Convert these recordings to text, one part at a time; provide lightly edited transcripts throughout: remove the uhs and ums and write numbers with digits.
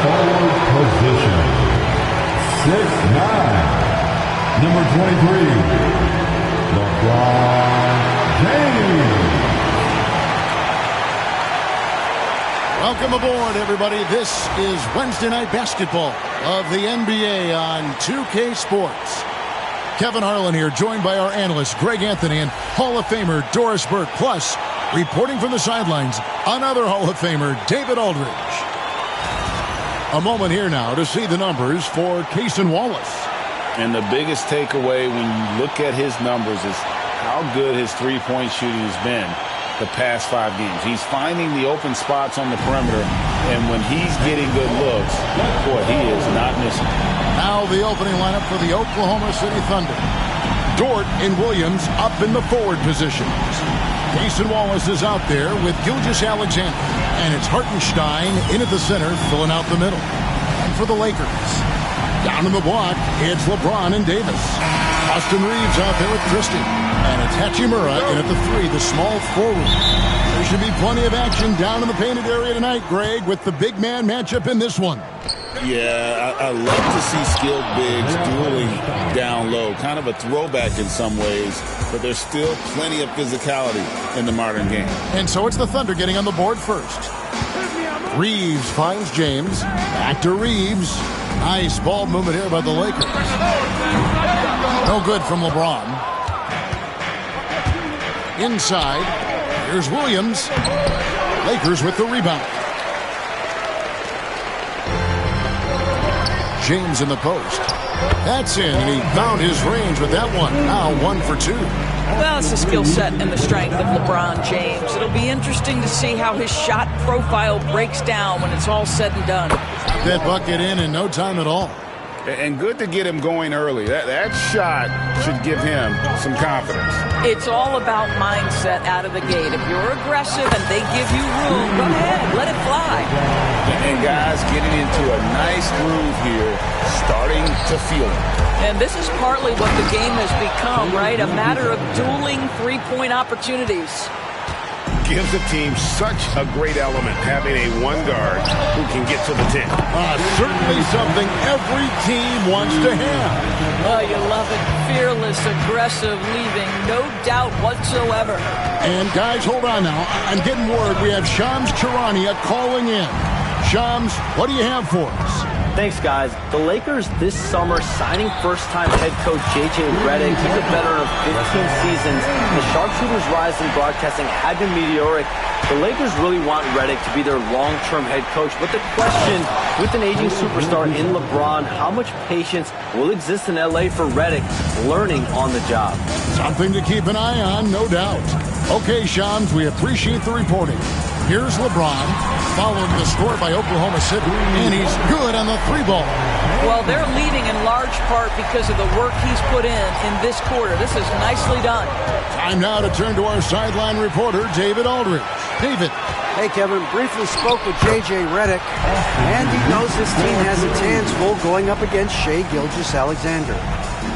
forward position. 6'9", number 23, LeBron James. Welcome aboard, everybody. This is Wednesday Night Basketball of the NBA on 2K Sports. Kevin Harlan here, joined by our analyst, Greg Anthony, and Hall of Famer Doris Burke. Plus, reporting from the sidelines, another Hall of Famer, David Aldridge. A moment here now to see the numbers for Cason Wallace. And the biggest takeaway when you look at his numbers is how good his three-point shooting has been the past 5 games. He's finding the open spots on the perimeter, and when he's getting good looks, boy, he is not missing. Now the opening lineup for the Oklahoma City Thunder. Dort and Williams up in the forward positions. Cason Wallace is out there with Gilgeous-Alexander, and it's Hartenstein in at the center, filling out the middle. And for the Lakers, down in the block, it's LeBron and Davis. Austin Reeves out there with Christie. And it's Hachimura in at the 3, the small forward. There should be plenty of action down in the painted area tonight, Greg, with the big man matchup in this one. Yeah, I love to see skilled bigs dueling down low. Kind of a throwback in some ways, but there's still plenty of physicality in the modern game. And so it's the Thunder getting on the board first. Reeves finds James. Back to Reeves. Nice ball movement here by the Lakers. No good from LeBron. Inside, here's Williams. Lakers with the rebound. James in the post. That's in, and he found his range with that one. Now 1 for 2. Well, it's the skill set and the strength of LeBron James. It'll be interesting to see how his shot profile breaks down when it's all said and done. That bucket in no time at all. And good to get him going early. That shot should give him some confidence. It's all about mindset out of the gate. If you're aggressive and they give you room, go ahead, let it fly. And guys getting into a nice groove here, starting to feel it. And this is partly what the game has become, right? A matter of dueling three-point opportunities. Gives the team such a great element having a one guard who can get to the 10. Certainly something every team wants to have. Oh, you love it. Fearless, aggressive, leaving no doubt whatsoever. And guys, hold on now. I'm getting word we have Shams Charania calling in. Shams, what do you have for us? Thanks, guys. The Lakers this summer signing first-time head coach J.J. Redick. He's a veteran of 15 seasons. The sharpshooters' rise in broadcasting had been meteoric. The Lakers really want Redick to be their long-term head coach. But the question, with an aging superstar in LeBron, how much patience will exist in L.A. for Redick learning on the job? Something to keep an eye on, no doubt. Okay, Shams, we appreciate the reporting. Here's LeBron, following the score by Oklahoma City, and he's good on the 3-ball. Well, they're leading in large part because of the work he's put in this quarter. This is nicely done. Time now to turn to our sideline reporter, David Aldridge. David. Hey, Kevin. Briefly spoke with J.J. Redick, and he knows his team has its hands full going up against Shai Gilgeous-Alexander.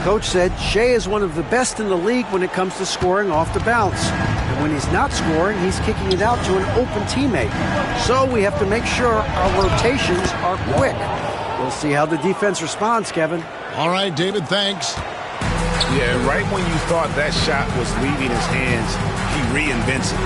Coach said Shai is one of the best in the league when it comes to scoring off the bounce. And when he's not scoring, he's kicking it out to an open teammate. So we have to make sure our rotations are quick. We'll see how the defense responds, Kevin. All right, David, thanks. Yeah, right when you thought that shot was leaving his hands, he reinvents it.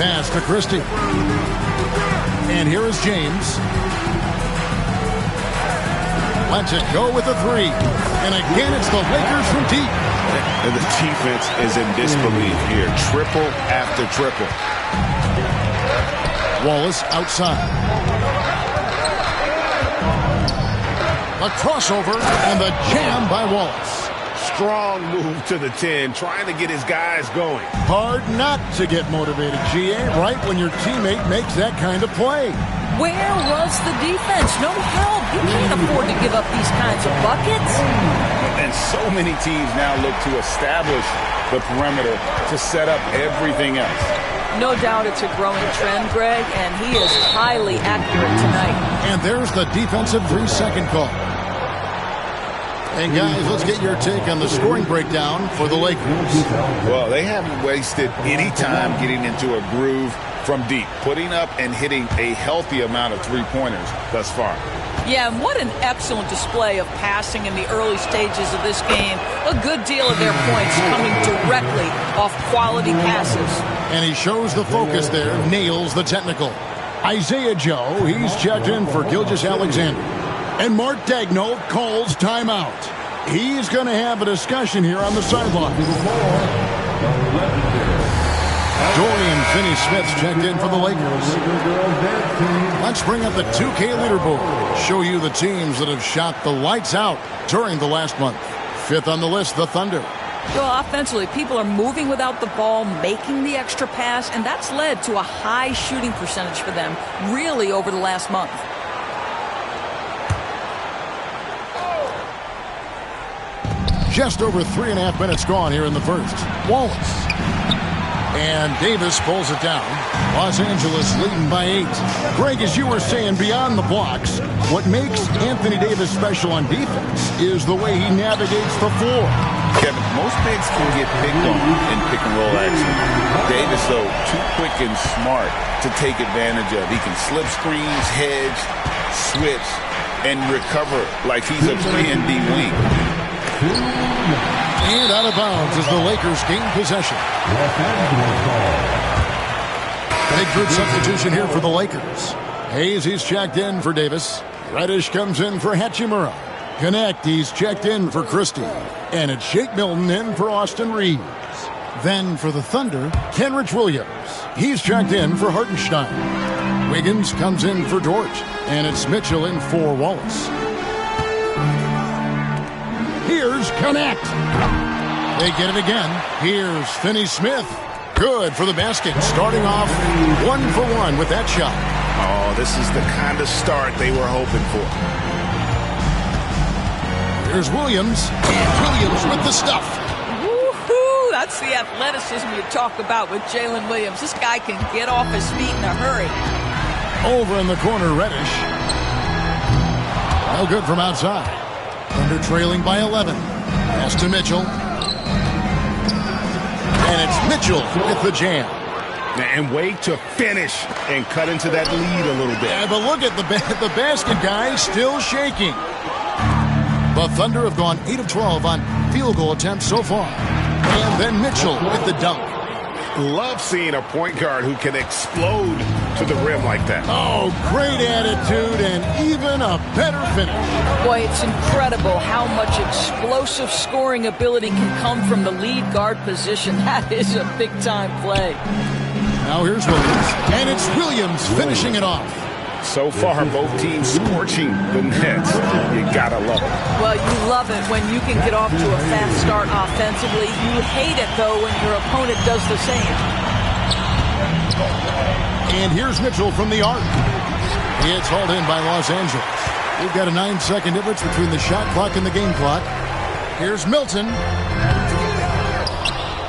Pass to Christie. And here is James. Lets it go with a 3. And again, it's the Lakers from deep. And the defense is in disbelief here. Triple after triple. Wallace outside. A crossover and the jam by Wallace. Strong move to the 10, trying to get his guys going. Hard not to get motivated, GA, right when your teammate makes that kind of play. Where was the defense? No help. You can't afford to give up these kinds of buckets. And so many teams now look to establish the perimeter to set up everything else. No doubt it's a growing trend, Greg, and he is highly accurate tonight. And there's the defensive 3-second call. And guys, let's get your take on the scoring breakdown for the Lakers. Well, they haven't wasted any time getting into a groove from deep, putting up and hitting a healthy amount of three-pointers thus far. Yeah, and what an excellent display of passing in the early stages of this game. A good deal of their points coming directly off quality passes. And he shows the focus there, nails the technical. Isaiah Joe, he's checked in for Gilgeous-Alexander. And Mark Daigneault calls timeout. He's going to have a discussion here on the sideline. Dorian Finney-Smith's checked in for the Lakers. Let's bring up the 2K leaderboard. Show you the teams that have shot the lights out during the last month. Fifth on the list, the Thunder. Well, offensively, people are moving without the ball, making the extra pass, and that's led to a high shooting percentage for them, really over the last month. Just over 3.5 minutes gone here in the first. Wallace. And Davis pulls it down. Los Angeles leading by 8. Greg, as you were saying, beyond the blocks, what makes Anthony Davis special on defense is the way he navigates the floor. Kevin, most bigs can get picked on in pick-and-roll action. Davis, though, too quick and smart to take advantage of. He can slip screens, hedge, switch, and recover like he's a plan D wing. And out of bounds as the Lakers gain possession. Big group substitution here for the Lakers. Hayes, he's checked in for Davis. Reddish comes in for Hachimura. Connect, he's checked in for Christie. And it's Shake Milton in for Austin Reeves. Then for the Thunder, Kenrich Williams. He's checked in for Hartenstein. Wiggins comes in for Dort. And it's Mitchell in for Wallace. Here's Connect. They get it again. Here's Finney-Smith. Good for the basket. Starting off 1-for-1 with that shot. Oh, this is the kind of start they were hoping for. Here's Williams. And Williams with the stuff. Woo-hoo! That's the athleticism you talk about with Jalen Williams. This guy can get off his feet in a hurry. Over in the corner, Reddish. No good from outside. Thunder trailing by 11. Pass to Mitchell. And it's Mitchell with the jam. And wait to finish and cut into that lead a little bit. Yeah, but look at the basket guy still shaking. The Thunder have gone 8 of 12 on field goal attempts so far. And then Mitchell with the dunk. Love seeing a point guard who can explode to the rim like that. Oh, great attitude and even a better finish. Boy, it's incredible how much explosive scoring ability can come from the lead guard position. That is a big-time play. Now here's Williams, and it's Williams finishing it off. So far, both teams scorching the Nets. You gotta love it. Well, you love it when you can get off to a fast start offensively. You hate it, though, when your opponent does the same. And here's Mitchell from the arc. It's hauled in by Los Angeles. We've got a 9-second difference between the shot clock and the game clock. Here's Milton.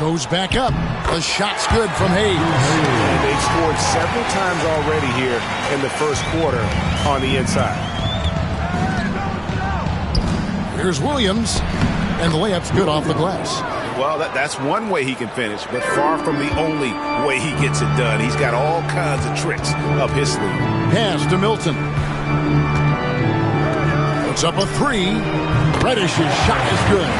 Goes back up. The shot's good from Hayes. And they've scored several times already here in the first quarter on the inside. Here's Williams. And the layup's good off the glass. Well, that's one way he can finish, but far from the only way he gets it done. He's got all kinds of tricks up his sleeve. Pass to Milton. Puts up a 3. Reddish's shot is good.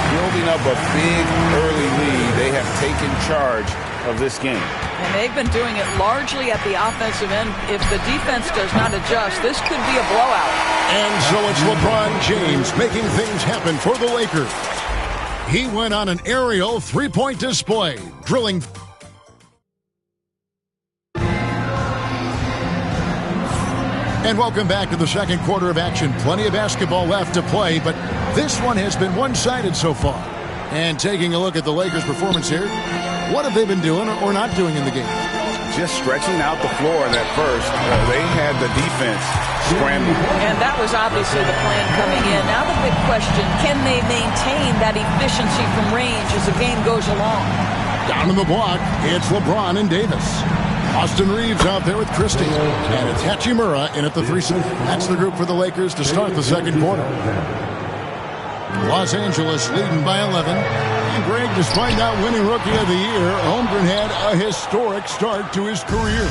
Building up a big early lead. They have taken charge of this game. And they've been doing it largely at the offensive end. If the defense does not adjust, this could be a blowout. And so it's LeBron James making things happen for the Lakers. He went on an aerial three-point display, drilling. And welcome back to the second quarter of action. Plenty of basketball left to play, but this one has been one-sided so far. And taking a look at the Lakers' performance here, what have they been doing or not doing in the game? Just stretching out the floor in that first. They had the defense scrambling. And that was obviously the plan coming in. Now the big question, can they maintain that efficiency from range as the game goes along? Down in the block, it's LeBron and Davis. Austin Reeves out there with Christie. And it's Hachimura in at the 3. That's the group for the Lakers to start the second quarter. Los Angeles leading by 11. And Greg, despite not winning Rookie of the Year, Holmgren had a historic start to his career.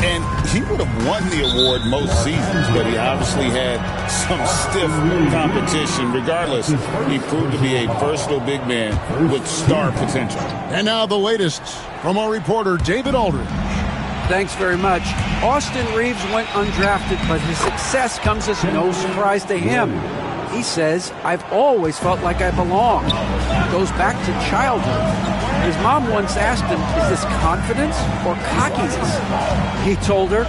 And he would have won the award most seasons, but he obviously had some stiff competition. Regardless, he proved to be a versatile big man with star potential. And now the latest from our reporter, David Aldridge. Thanks very much. Austin Reeves went undrafted, but his success comes as no surprise to him. He says, "I've always felt like I belong." It goes back to childhood. His mom once asked him, "Is this confidence or cockiness?" He told her,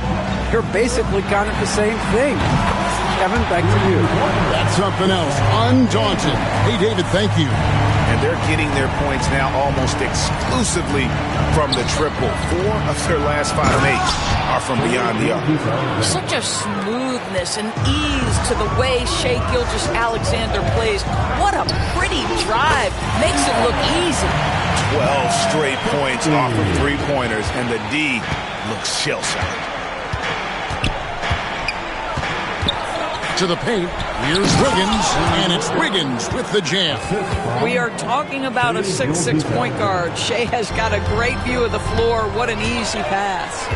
"You're basically kind of the same thing." Kevin, back to you. That's something else. Undaunted. Hey, David, thank you. And they're getting their points now almost exclusively from the triple. 4 of their last 5 makes are from beyond the arc. Such a smoothness and ease to the way Shai Gilgeous-Alexander plays. What a pretty drive. Makes it look easy. 12 straight points off of 3-pointers, and the D looks shell-shocked. To the paint, here's Wiggins, and it's Wiggins with the jam. We are talking about a 6'6" point guard. Shai has got a great view of the floor. What an easy pass.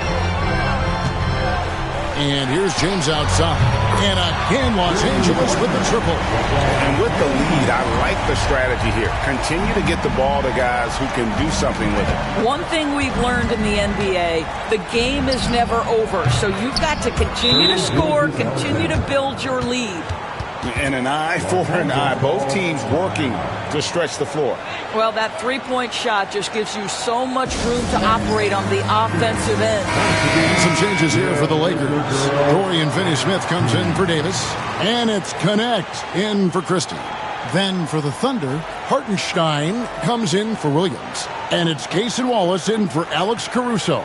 And here's James outside. And again, Los Angeles with the triple. And with the lead, I like the strategy here. Continue to get the ball to guys who can do something with it. One thing we've learned in the NBA, the game is never over. So you've got to continue to score, continue to build your lead. And an eye for an eye. Both teams working to stretch the floor. Well, that three-point shot just gives you so much room to operate on the offensive end. Some changes here for the Lakers. Dorian Finney-Smith comes in for Davis. And it's Connect in for Christie. Then for the Thunder, Hartenstein comes in for Williams. And it's Cason Wallace in for Alex Caruso.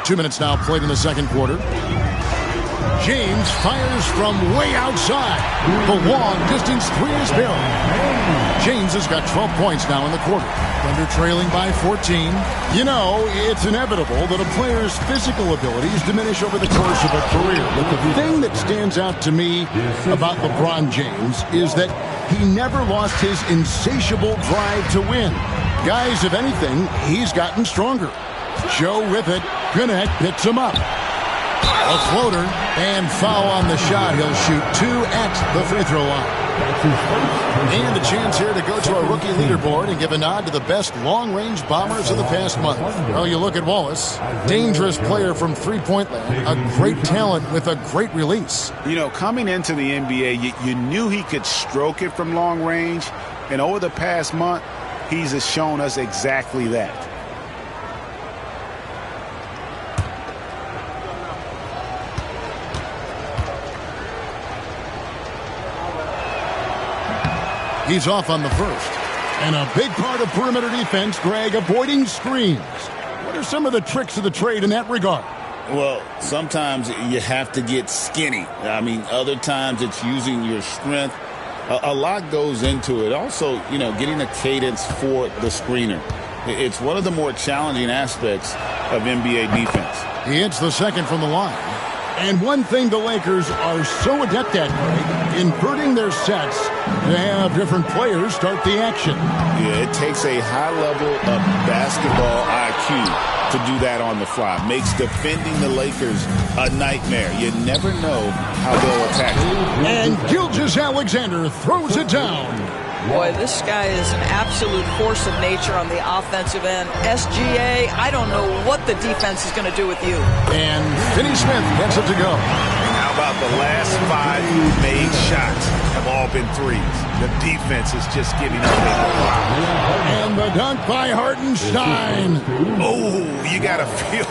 Two minutes now played in the second quarter. James fires from way outside. The long-distance three is buried. James has got 12 points now in the quarter. Thunder trailing by 14. You know, it's inevitable that a player's physical abilities diminish over the course of a career. But the thing that stands out to me about LeBron James is that he never lost his insatiable drive to win. Guys, if anything, he's gotten stronger. Joe with it. Connect picks him up. A floater and foul on the shot. He'll shoot 2 at the free throw line. And a chance here to go to our rookie leaderboard and give a nod to the best long-range bombers of the past month. Well, you look at Wallace, dangerous player from three-point land, a great talent with a great release. You know, coming into the NBA, you knew he could stroke it from long range, and over the past month, he's shown us exactly that. He's off on the first. And a big part of perimeter defense, Greg, avoiding screens. What are some of the tricks of the trade in that regard? Well, sometimes you have to get skinny. I mean, other times it's using your strength. A lot goes into it. Also, you know, getting a cadence for the screener. It's one of the more challenging aspects of NBA defense. He hits the second from the line. And one thing the Lakers are so adept at, Greg, inverting their sets to have different players start the action. Yeah, it takes a high level of basketball IQ to do that on the fly. Makes defending the Lakers a nightmare. You never know how they'll attack you. And Gilgeous-Alexander throws it down. Boy, this guy is an absolute force of nature on the offensive end. SGA, I don't know what the defense is going to do with you. And Finney-Smith gets it to go. How about the last 5 made shots have all been threes? The defense is just giving up. And the dunk by Hartenstein. Oh, you got to feel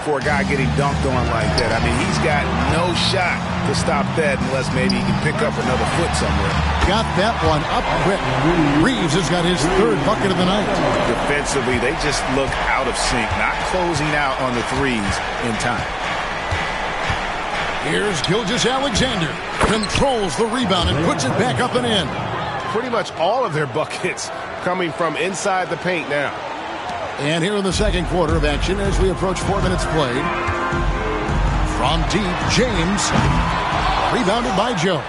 for a guy getting dunked on like that. I mean, he's got no shot to stop that unless maybe he can pick up another foot somewhere. Got that one up quick. Reeves has got his 3rd bucket of the night. Defensively, they just look out of sync, not closing out on the threes in time. Here's Gilgeous-Alexander. Controls the rebound and puts it back up and in. Pretty much all of their buckets coming from inside the paint now. And here in the second quarter of action as we approach 4 minutes played. From deep, James. Rebounded by Joe.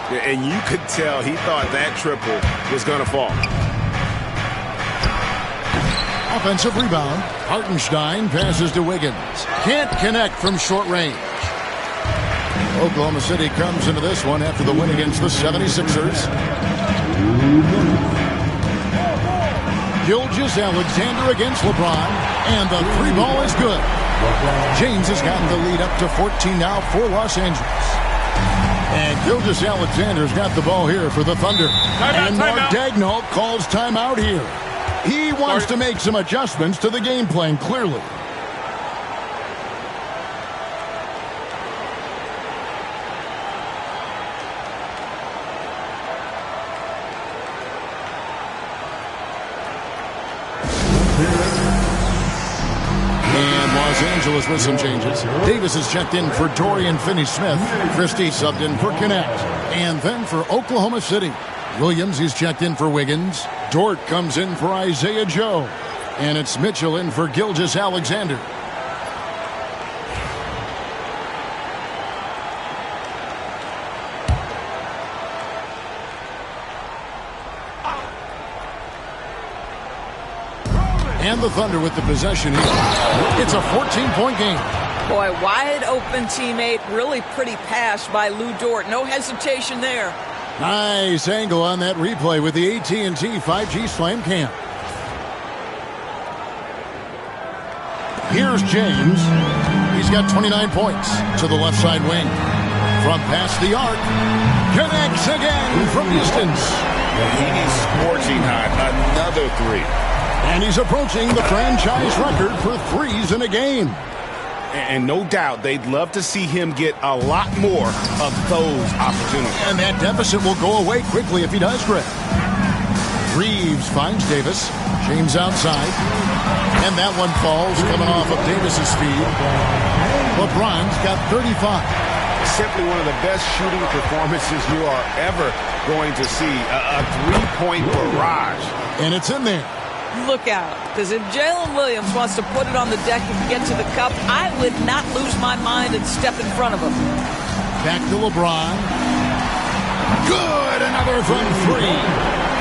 And you could tell he thought that triple was going to fall. Offensive rebound. Hartenstein passes to Wiggins. Can't connect from short range. Oklahoma City comes into this one after the win against the 76ers. Gilgeous-Alexander against LeBron. And the three ball is good. James has gotten the lead up to 14 now for Los Angeles. And Gilgeous-Alexander's got the ball here for the Thunder. And Mark Daigneault calls timeout here. He wants to make some adjustments to the game plan, clearly. And Los Angeles with some changes. Davis is checked in for Dorian Finney-Smith. Christie subbed in for Connect. And then for Oklahoma City, Williams is checked in for Wiggins. Dort comes in for Isaiah Joe. And it's Mitchell in for Gilgeous-Alexander. And the Thunder with the possession here. It's a 14-point game. Boy, wide open teammate. Really pretty pass by Lou Dort. No hesitation there. Nice angle on that replay with the AT&T 5G Slam Cam. Here's James. He's got 29 points to the left side wing. From past the arc. Connects again from distance. He's scorching hot. Another three. And he's approaching the franchise record for threes in a game. And no doubt they'd love to see him get a lot more of those opportunities. And that deficit will go away quickly if he does, Greg. Reeves finds Davis. James outside. And that one falls coming off of Davis's speed. LeBron's got 35. Simply one of the best shooting performances you are ever going to see. A three-point barrage. And it's in there. Look out, because if Jalen Williams wants to put it on the deck and get to the cup, I would not lose my mind and step in front of him. Back to LeBron. Good, another from three.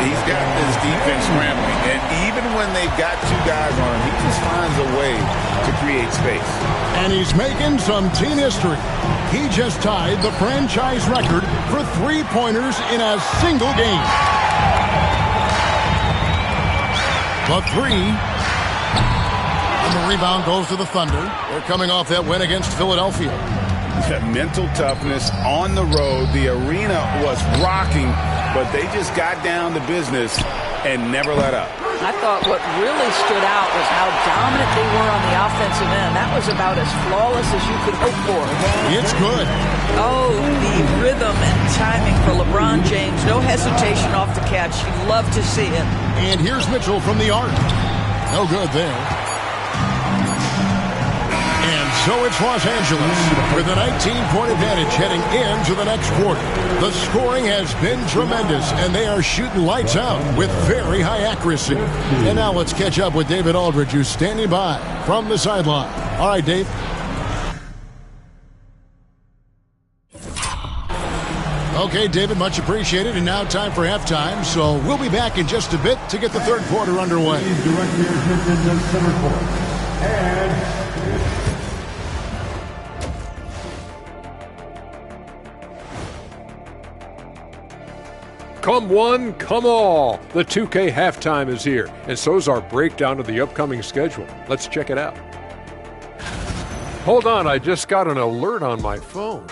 He's got this defense scrambling, and even when they've got two guys on him, he just finds a way to create space. And he's making some team history. He just tied the franchise record for three-pointers in a single game. The three. And the rebound goes to the Thunder. They're coming off that win against Philadelphia. Mental toughness on the road. The arena was rocking, but they just got down to business and never let up. I thought what really stood out was how dominant they were on the offensive end. That was about as flawless as you could hope for. It's good. Oh, the rhythm and timing for LeBron James. No hesitation off the catch. You love to see it. And here's Mitchell from the arc. No good there. And so it's Los Angeles with a 19-point advantage heading into the next quarter. The scoring has been tremendous, and they are shooting lights out with very high accuracy. And now let's catch up with David Aldridge, who's standing by from the sideline. All right, Dave. Okay, David, much appreciated. And now time for halftime. So we'll be back in just a bit to get the third quarter underway. Directly in the center court. And come one, come all. The 2K halftime is here, and so's our breakdown of the upcoming schedule. Let's check it out. Hold on, I just got an alert on my phone.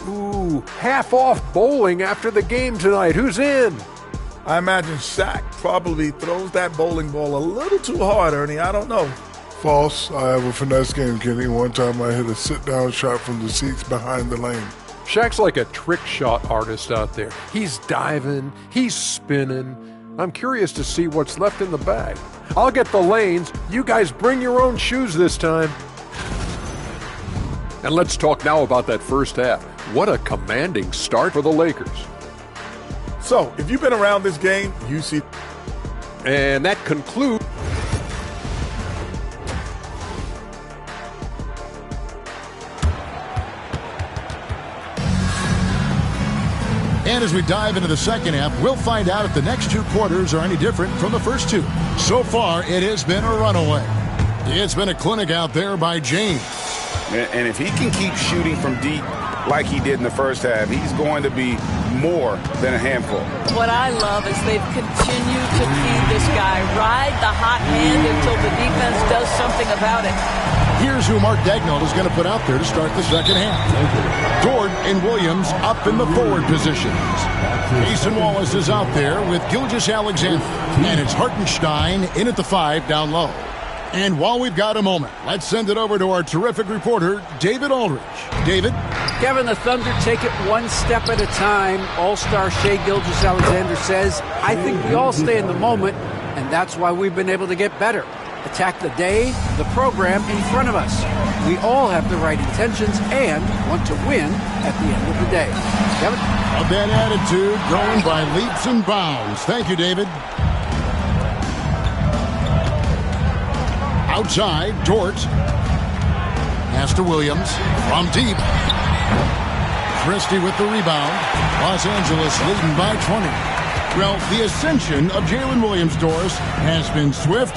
Ooh, half off bowling after the game tonight. Who's in? I imagine Shaq probably throws that bowling ball a little too hard, Ernie. I don't know. False. I have a finesse game, Kenny. One time I hit a sit-down shot from the seats behind the lane. Shaq's like a trick shot artist out there. He's diving, he's spinning. I'm curious to see what's left in the bag. I'll get the lanes. You guys bring your own shoes this time. And let's talk now about that first half. What a commanding start for the Lakers. So, if you've been around this game, you see. And that concludes. And as we dive into the second half, we'll find out if the next 2 quarters are any different from the first 2. So far, it has been a runaway. It's been a clinic out there by James. And if he can keep shooting from deep like he did in the first half, he's going to be more than a handful. What I love is they've continued to feed this guy. Ride the hot hand until the defense does something about it. Here's who Mark Daigneault is going to put out there to start the second half. Dort and Williams up in the forward positions. Mason Wallace is out there with Gilgeous-Alexander. And it's Hartenstein in at the 5 down low. And while we've got a moment, let's send it over to our terrific reporter, David Aldridge. David? Kevin, the Thunder take it one step at a time. All-star Shai Gilgeous-Alexander says, I think we all stay in the moment, and that's why we've been able to get better. Attack the day, the program in front of us. We all have the right intentions and want to win at the end of the day. Kevin? Of that attitude, growing by leaps and bounds. Thank you, David. Outside, Dort. Pass to Williams. From deep. Christie with the rebound. Los Angeles leading by 20. Well, the ascension of Jalen Williams-Doris has been swift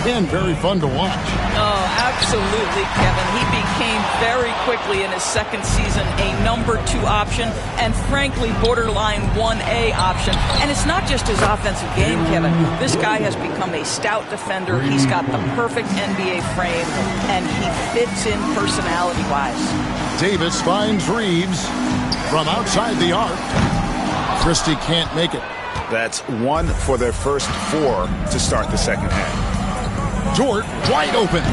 and very fun to watch. Oh, absolutely, Kevin. He became very quickly in his second season a number 2 option and, frankly, borderline 1A option. And it's not just his offensive game, Kevin. This guy has become a stout defender. He's got the perfect NBA frame, and he fits in personality-wise. Davis finds Reeves from outside the arc. Christie can't make it. That's 1 for their first 4 to start the second half. Dort wide open.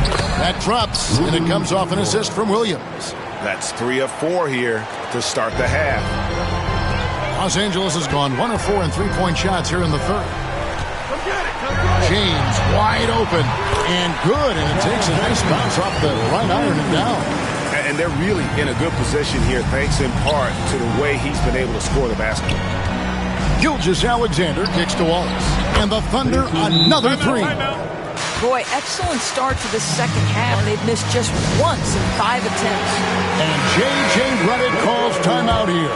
That drops, and it comes off an assist from Williams. That's 3 of 4 here to start the half. Los Angeles has gone 1 of 4 in 3-point shots here in the third. James wide open and good, and it takes a nice bounce off the right iron and down. And they're really in a good position here, thanks in part to the way he's been able to score the basketball. Gilgeous-Alexander kicks to Wallace. And the Thunder, another 3. Boy, excellent start to the second half. They've missed just once in 5 attempts. And J.J. Redick calls timeout here.